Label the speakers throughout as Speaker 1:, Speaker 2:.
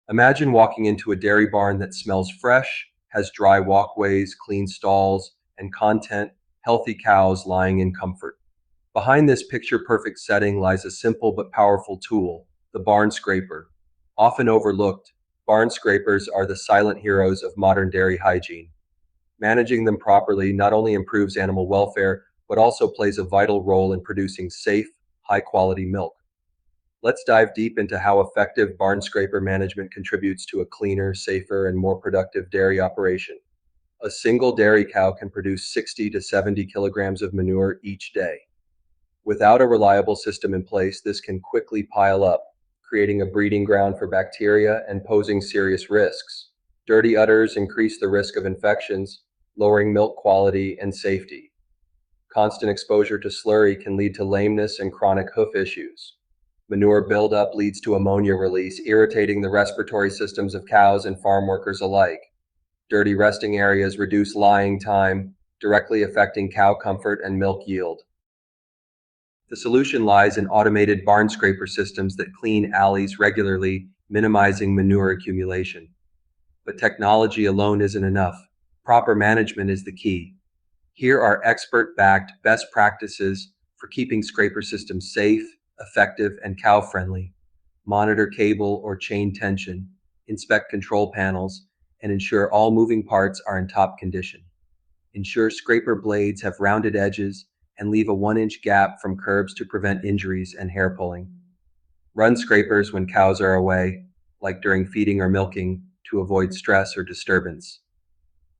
Speaker 1: Imagine walking into a dairy barn that smells fresh, has dry walkways, clean stalls, and content, healthy cows lying in comfort. Behind this picture perfect setting lies a simple but powerful tool, the barn scraper. Often overlooked, barn scrapers are the silent heroes of modern dairy hygiene. Managing them properly not only improves animal welfare, but also plays a vital role in producing safe, high quality milk. Let's dive deep into how effective barn scraper management contributes to a cleaner, safer, and more productive dairy operation. A single dairy cow can produce 60 to 70 kilograms of manure each day. Without a reliable system in place, this can quickly pile up, creating a breeding ground for bacteria and posing serious risks. Dirty udders increase the risk of infections, lowering milk quality and safety. Constant exposure to slurry can lead to lameness and chronic hoof issues. Manure buildup leads to ammonia release, irritating the respiratory systems of cows and farm workers alike. Dirty resting areas reduce lying time, directly affecting cow comfort and milk yield. The solution lies in automated barn scraper systems that clean alleys regularly, minimizing manure accumulation. But technology alone isn't enough. Proper management is the key. Here are expert-backed best practices for keeping scraper systems safe, effective, and cow-friendly. Monitor cable or chain tension, inspect control panels, and ensure all moving parts are in top condition. Ensure scraper blades have rounded edges and leave a 1-inch gap from curbs to prevent injuries and hair pulling. Run scrapers when cows are away, like during feeding or milking, to avoid stress or disturbance.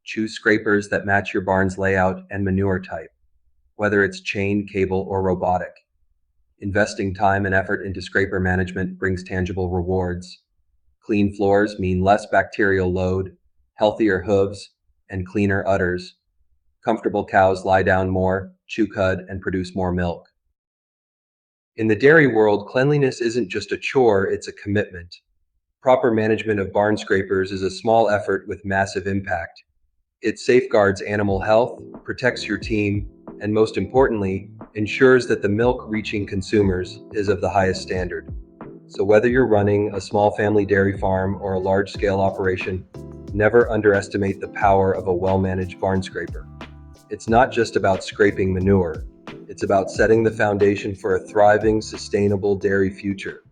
Speaker 1: Choose scrapers that match your barn's layout and manure type, whether it's chain, cable, or robotic. Investing time and effort into scraper management brings tangible rewards. Clean floors mean less bacterial load, healthier hooves, and cleaner udders. Comfortable cows lie down more, chew cud, and produce more milk. In the dairy world, cleanliness isn't just a chore, it's a commitment. Proper management of barn scrapers is a small effort with massive impact. It safeguards animal health, protects your team, and most importantly, ensures that the milk reaching consumers is of the highest standard. So whether you're running a small family dairy farm or a large-scale operation, never underestimate the power of a well-managed barn scraper. It's not just about scraping manure, it's about setting the foundation for a thriving, sustainable dairy future.